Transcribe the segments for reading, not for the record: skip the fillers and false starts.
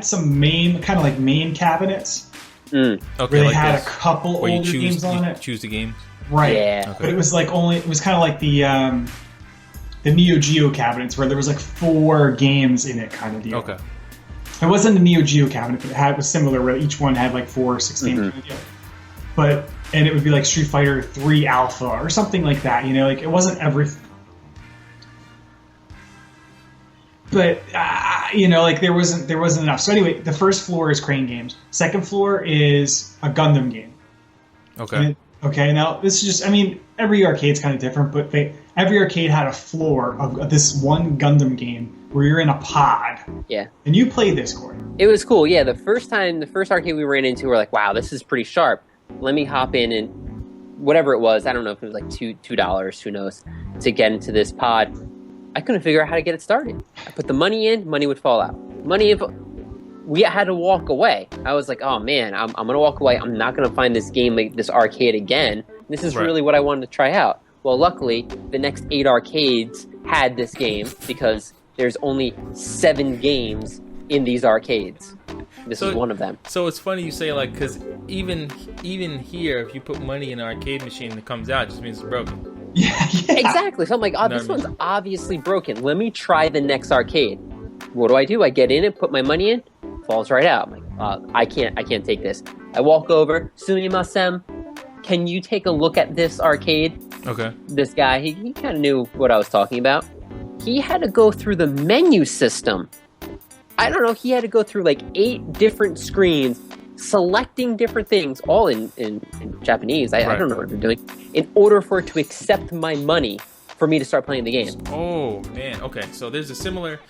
some main cabinets Okay, where they like had this, a couple where older games on it. Choose the game. Right. Yeah. Okay. But it was it was kind of like the Neo Geo cabinets where there was like 4 games in it kind of deal. Okay. It wasn't a Neo Geo cabinet, but it was similar where each one had like 4 or 6 games kind of deal. And it would be like Street Fighter 3 Alpha or something like that, like it wasn't everything. But like there wasn't enough. So anyway, the first floor is Crane Games. Second floor is a Gundam game. Okay. Okay. Now this is just, every arcade's kind of different, but every arcade had a floor of this one Gundam game where you're in a pod. Yeah. And you played this, Corey. It was cool. Yeah, the first arcade we ran into, we were like, wow, this is pretty sharp. Let me hop in and whatever it was, I don't know if it was like $2, who knows, to get into this pod. I couldn't figure out how to get it started. I put the money in, money would fall out. We had to walk away. I was like, oh man, I'm going to walk away. I'm not going to find this game, like this arcade again. This is really what I wanted to try out. Well, luckily, the next 8 arcades had this game because there's only 7 games in these arcades. This is one of them. So it's funny you say because even here, if you put money in an arcade machine that comes out, it just means it's broken. Yeah. Exactly. So I'm like, this one's obviously broken. Let me try the next arcade. What do? I get in it, put my money in, falls right out. I'm like, I can't take this. I walk over, Sumimasen, can you take a look at this arcade? Okay. This guy, he kind of knew what I was talking about. He had to go through the menu system. I don't know, he had to go through like 8 different screens, selecting different things, all in Japanese. I don't know what they're doing, in order for it to accept my money for me to start playing the game. Oh man, okay. So there's a similar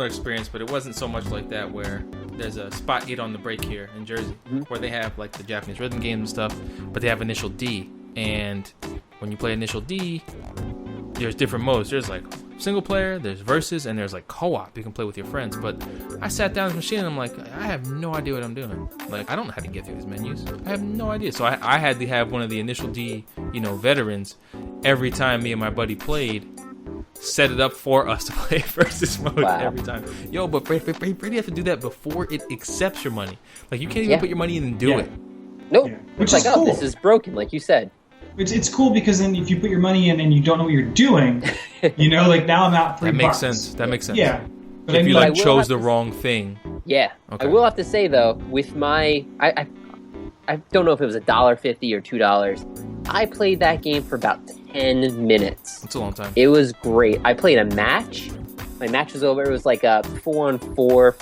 experience, but it wasn't so much like that. Where there's a Spot 8 on the break here in Jersey, where they have like the Japanese rhythm games and stuff, but they have Initial D, and when you play Initial D, there's different modes. There's like single player, there's versus, and there's like co-op. You can play with your friends. But I sat down at the machine and I'm like, I have no idea what I'm doing. Like, I don't know how to get through these menus. I have no idea. So I had to have one of the Initial D, veterans, every time me and my buddy played, set it up for us to play versus mode every time. Yo, but Brady have to do that before it accepts your money. Like, you can't even put your money in and do it. Nope. Yeah. Which is like, cool. This is broken, like you said. It's cool because then if you put your money in and you don't know what you're doing, like now I'm out $3. That makes sense. That makes sense. Yeah. But if you chose the wrong thing. Yeah. Okay. I will have to say though, with my I don't know if it was $1.50 or $2. I played that game for about 10 minutes. That's a long time. It was great. I played a match. My match was over. It was like a 4-on-4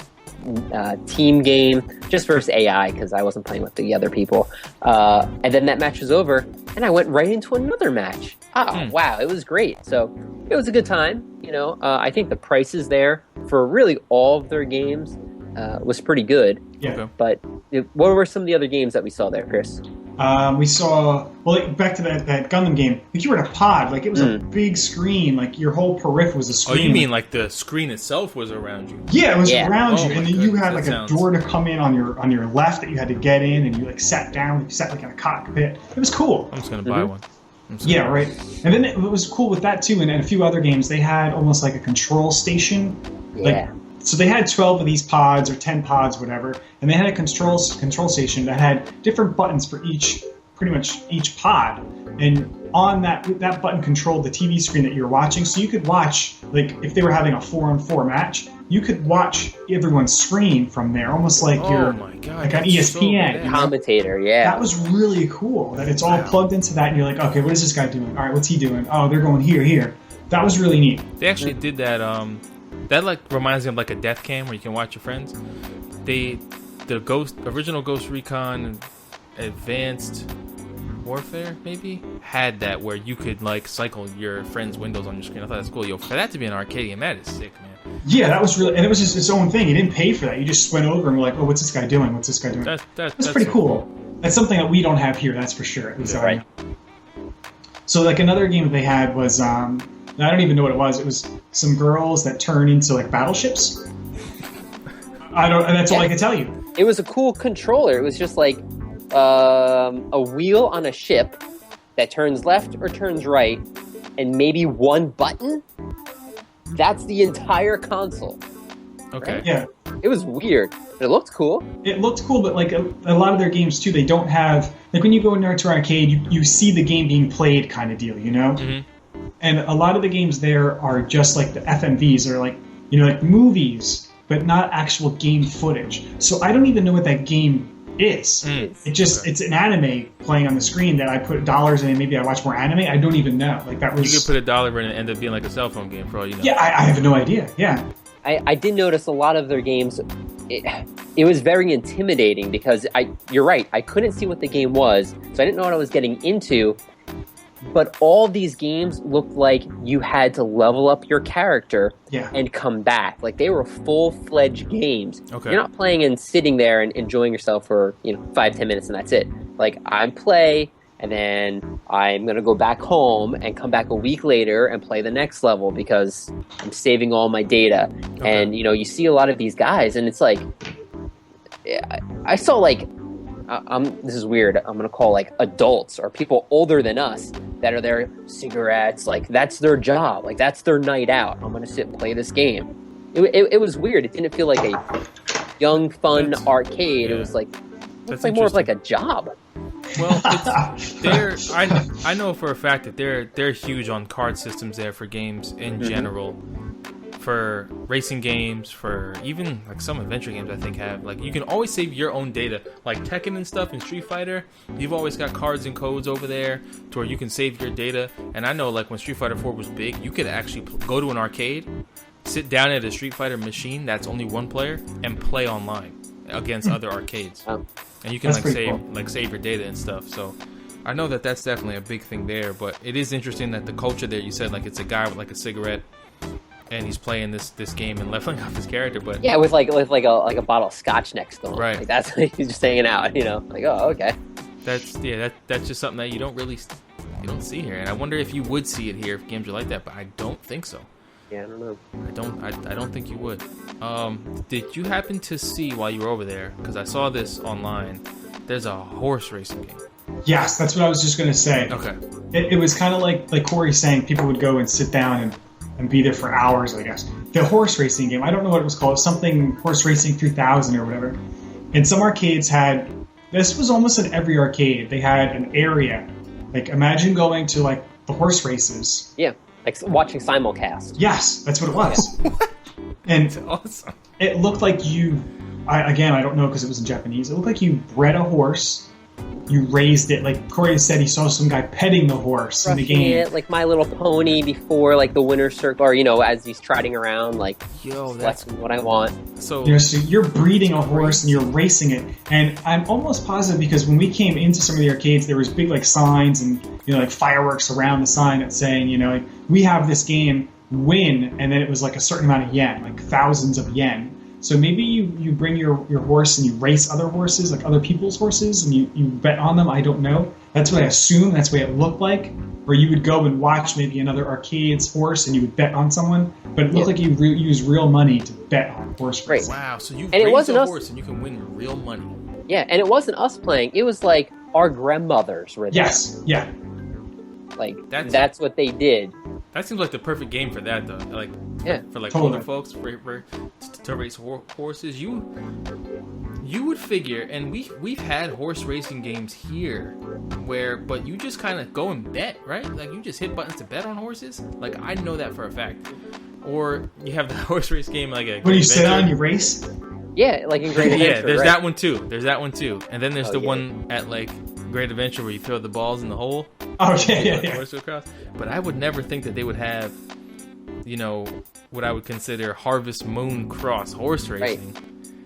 team game, just versus AI because I wasn't playing with the other people. And then that match was over, and I went right into another match. Wow, it was great. So it was a good time. I think the prices there for really all of their games was pretty good. Yeah. Okay. But what were some of the other games that we saw there, Chris? We saw, back to that Gundam game, like you were in a pod, like it was a big screen, like your whole periphery was a screen. Oh, you mean like the screen itself was around you? Yeah, it was around you, and then you had like a door to come in on your left that you had to get in, and you like sat down, you sat like in a cockpit. It was cool. I'm just gonna buy one. Yeah, right. And then it was cool with that too, and a few other games, they had almost like a control station. Yeah. So they had 12 of these pods or 10 pods, whatever, and they had a control station that had different buttons for pretty much each pod. And on that button controlled the TV screen that you're watching, so you could watch, like if they were having a 4-on-4 match, you could watch everyone's screen from there, almost like you're like on ESPN. Commentator, yeah. That was really cool. That it's all plugged into that, and you're like, okay, what is this guy doing? All right, what's he doing? Oh, they're going here. That was really neat. They actually did that. That like reminds me of like a death cam where you can watch your friends. The original Ghost Recon Advanced Warfare maybe had that where you could like cycle your friends' windows on your screen. I thought that's cool. Yo, for that to be an arcade game, that is sick, man. Yeah, that was really, and it was just its own thing. You didn't pay for that. You just went over and were like, oh, what's this guy doing? What's this guy doing? That's pretty so cool. That's something that we don't have here. That's for sure. Right. So like another game that they had was I don't even know what it was. It was some girls that turn into like battleships. And that's all I can tell you. It was a cool controller. It was just like a wheel on a ship that turns left or turns right, and maybe one button. That's the entire console. Okay. Yeah. It was weird. But it looked cool. It looked cool, but like a lot of their games too, they don't have, like when you go into an arcade, you see the game being played kind of deal, you know? Mm-hmm. And a lot of the games there are just like the FMVs, or like, you know, like movies, but not actual game footage. So I don't even know what that game is. It's an anime playing on the screen that I put dollars in, and maybe I watch more anime. I don't even know. Like that was. You could put $1 in and it end up being like a cell phone game for all you know. Yeah, I have no idea. Yeah. I did notice a lot of their games. It was very intimidating because you're right. I couldn't see what the game was, so I didn't know what I was getting into. But all these games looked like you had to level up your character and come back. Like they were full-fledged games. Okay. You're not playing and sitting there and enjoying yourself for 5-10 minutes and that's it. Like I play and then I'm gonna go back home and come back a week later and play the next level because I'm saving all my data. Okay. And you see a lot of these guys and it's like I saw like. This is weird. I'm going to call like adults or people older than us that are there, cigarettes, like that's their job. Like that's their night out. I'm going to sit and play this game. It was weird. It didn't feel like a young, fun arcade. Yeah. It was like, it's like more of like a job. Well, I know for a fact that they're huge on card systems there for games in general. For racing games, for even like some adventure games, I think have like you can always save your own data, like Tekken and stuff in Street Fighter. You've always got cards and codes over there to where you can save your data. And I know like when Street Fighter 4 was big, you could actually go to an arcade, sit down at a Street Fighter machine that's only one player, and play online against other arcades. And you can save your data and stuff. So I know that's definitely a big thing there. But it is interesting that the culture there. You said like it's a guy with like a cigarette. And he's playing this game and leveling up his character, but with a bottle of scotch next to him, right? Like that's he's just hanging out, Like oh okay. That's just something that you don't see here, and I wonder if you would see it here if games are like that, but I don't think so. Yeah, I don't know. I don't think you would. Did you happen to see while you were over there? Because I saw this online. There's a horse racing game. Yes, that's what I was just gonna say. Okay. It was kind of like Corey's saying. People would go and sit down and be there for hours, I guess. The horse racing game, I don't know what it was called, something Horse Racing 3000 or whatever. And some arcades had, this was almost in every arcade, they had an area. Like imagine going to like the horse races. Yeah, like watching simulcast. Yes, that's what it was. And that's awesome. It looked like I don't know because it was in Japanese, it looked like you bred a horse. You raised it, like Corey said, he saw some guy petting the horse in the game. It, like My Little Pony before, like the winner's circle, or as he's trotting around, like that's what I want. So you're breeding a horse and you're racing it, and I'm almost positive because when we came into some of the arcades, there was big like signs and like fireworks around the sign that's saying like we have this game, win, and then it was like a certain amount of yen, like thousands of yen. So maybe you bring your horse and you race other horses, like other people's horses, and you bet on them. I don't know. That's what I assume. That's the way it looked like. Or you would go and watch maybe another arcade's horse and you would bet on someone. But it looked like you use real money to bet on horse racing. Wow, so you raise a horse and you can win real money. Yeah, and it wasn't us playing. It was like our grandmothers were there. Yes, yeah. Like, that's what they did. That seems like the perfect game for that, though. Like, for like totally. older folks to race horses. You would figure, and we've had horse racing games here, but you just kind of go and bet, right? Like you just hit buttons to bet on horses. Like I know that for a fact. Or you have the horse race game like a. When you sit on, you race. Yeah, like in Great Adventure. Yeah, there's that one too. And then there's one at like Great Adventure where you throw the balls in the hole. Oh yeah. But I would never think that they would have, what I would consider Harvest Moon Cross horse racing.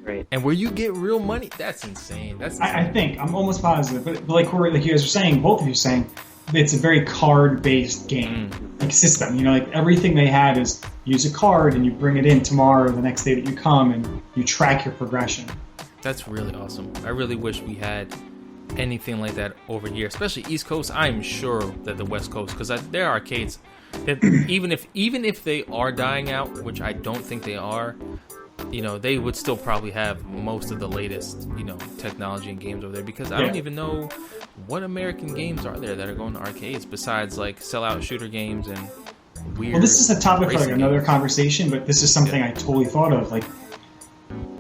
Right. And where you get real money, that's insane. I think, I'm almost positive. But like Corey, like you guys were saying, both of you saying, it's a very card-based game, like system. Like everything they had is use a card and you bring it in tomorrow or the next day that you come and you track your progression. That's really awesome. I really wish we had anything like that over here, especially East Coast. I'm sure that the West Coast, because there are arcades that even if they are dying out, which I don't think they are, they would still probably have most of the latest technology and games over there, because I don't even know what American games are there that are going to arcades besides like sellout shooter games and weird. Well, this is a topic for like another conversation, but this is something I totally thought of. Like,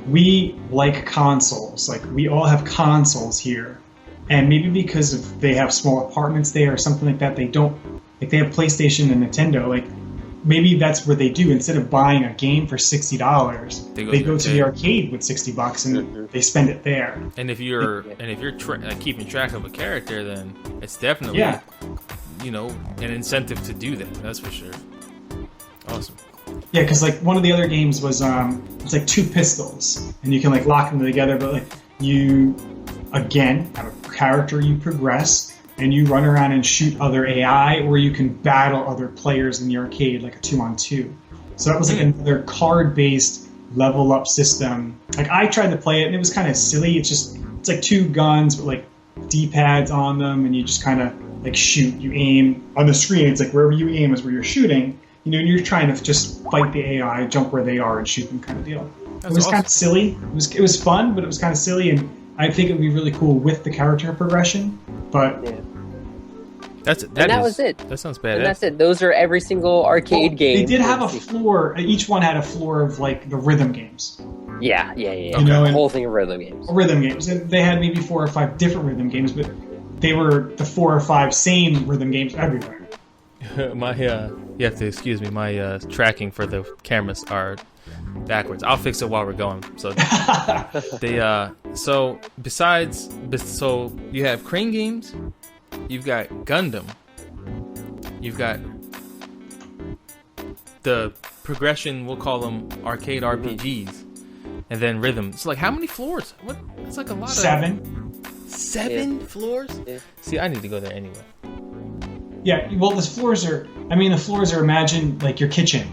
we like consoles. Like, we all have consoles here. And maybe because of they have small apartments there or something like that, they don't, like, they have PlayStation and Nintendo. Like, maybe that's where they do. Instead of buying a game for $60, they go to the arcade with $60 and they spend it there. And if you're keeping track of a character, then it's definitely an incentive to do that. That's for sure. Awesome. Yeah, because like one of the other games was it's like two pistols and you can like lock them together, but like you again have a character you progress. And you run around and shoot other AI, or you can battle other players in the arcade, like a 2-on-2. So that was like another card-based level-up system. Like, I tried to play it, and it was kind of silly. It's like two guns with like D-pads on them, and you just kind of like shoot. You aim on the screen. It's like wherever you aim is where you're shooting. You know, and you're trying to just fight the AI, jump where they are, and shoot them, kind of deal. It was awesome. Kind of silly. It was fun, but it was kind of silly, and I think it would be really cool with the character progression. But that was it. That sounds bad. And that's it. Those are every single arcade game. They did have a floor. Each one had a floor of like the rhythm games. Yeah. You know, the whole thing of rhythm games. Rhythm games. And they had maybe 4 or 5 different rhythm games, but they were the 4 or 5 same rhythm games everywhere. You have to excuse me. My tracking for the cameras are backwards. I'll fix it while we're going. So so you have crane games, you've got Gundam, you've got the progression, we'll call them arcade RPGs, and then rhythm. So like, how many floors? What? It's like a lot. 7. 7 floors? Yeah. See, I need to go there anyway. Yeah, well, the floors are imagine like your kitchen.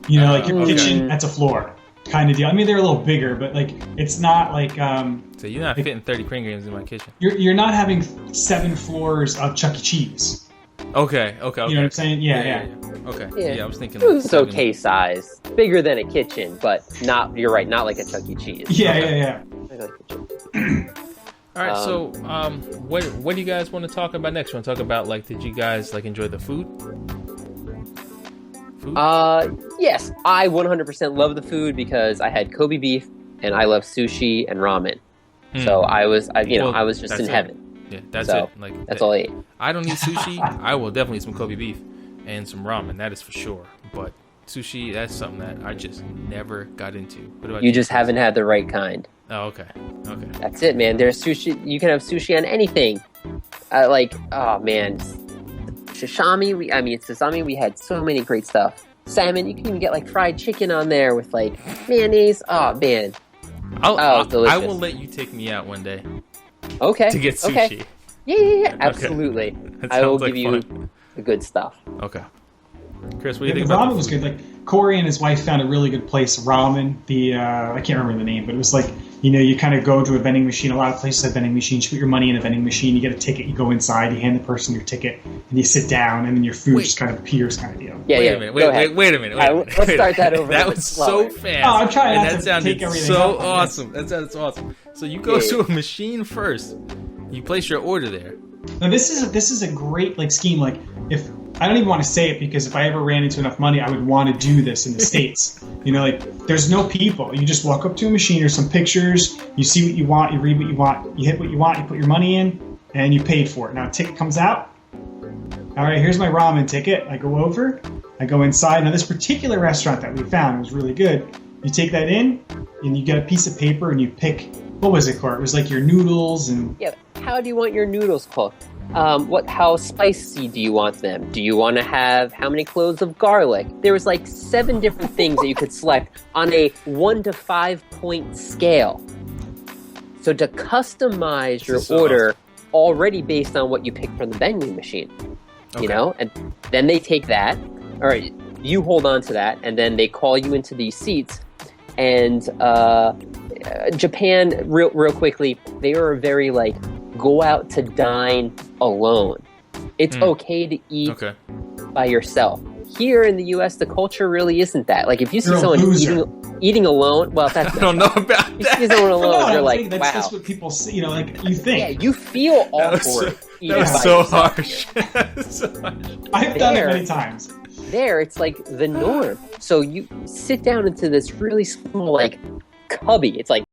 You know, like your kitchen, that's a floor kind of deal. I mean, they're a little bigger, but like it's not like. So you're not fitting 30 crane games in my kitchen. You're not having 7 floors of Chuck E. Cheese. Okay. You know what I'm saying? Yeah. Okay. Yeah, I was thinking. It's okay size, bigger than a kitchen, but not. You're right, not like a Chuck E. Cheese. Yeah. All right, so what do you guys want to talk about next? You want to talk about, like, did you guys like enjoy the food? Yes, I 100% love the food because I had Kobe beef and I love sushi and ramen. So I was just in heaven. Yeah, that's it. Like that's all I ate. I don't eat sushi. I will definitely eat some Kobe beef and some ramen. That is for sure. But sushi, that's something that I just never got into. What about you? Just haven't had the right kind. Oh, okay. That's it, man. There's sushi. You can have sushi on anything. Oh man, sashimi. Sasami. We had so many great stuff. Salmon. You can even get like fried chicken on there with like mayonnaise. Oh man. I will let you take me out one day. Okay. To get sushi. Okay. Yeah. Absolutely. Okay. I will give you the good stuff. Okay. Chris, what do you think the about ramen was good. Like Corey and his wife found a really good place, ramen. I can't remember the name, but it was like, you know, you kind of go to a vending machine. A lot of places have vending machines. You put your money in a vending machine. You get a ticket. You go inside. You hand the person your ticket, and you sit down, and then your food just kind of appears, kind of deal. Yeah, wait a minute. Let's start that over. That was so fast. I'm trying not to sounded take everything so up, awesome. That sounds awesome. So you go to a machine first. You place your order there. Now this is a great like scheme. Like if I don't even want to say it because if I ever ran into enough money, I would want to do this in the States. You know, like there's no people. You just walk up to a machine or some pictures. You see what you want. You read what you want. You hit what you want. You put your money in, and you paid for it. Now a ticket comes out. All right, here's my ramen ticket. I go over. I go inside. Now this particular restaurant that we found was really good. You take that in, and you get a piece of paper, and you pick. What was it, Court? It was like your noodles and. Yeah. How do you want your noodles cooked? How spicy do you want them? Do you want to have how many cloves of garlic? There was like 7 different things that you could select on a 1 to 5 point scale. So to customize your order already based on what you picked from the vending machine, you know, and then they take that, or you hold on to that, and then they call you into these seats. And Japan, real quickly, they are very like, go out to dine alone. It's okay to eat by yourself. Here in the U.S., the culture really isn't that. Like, if you see someone eating alone, well, that's I don't know about that. You see someone alone, you're like, wow. That's what people see. You know, like you think. Yeah, you feel awkward. That was so harsh. I've done it many times. there it's like the norm. So you sit down into this really small like cubby. It's like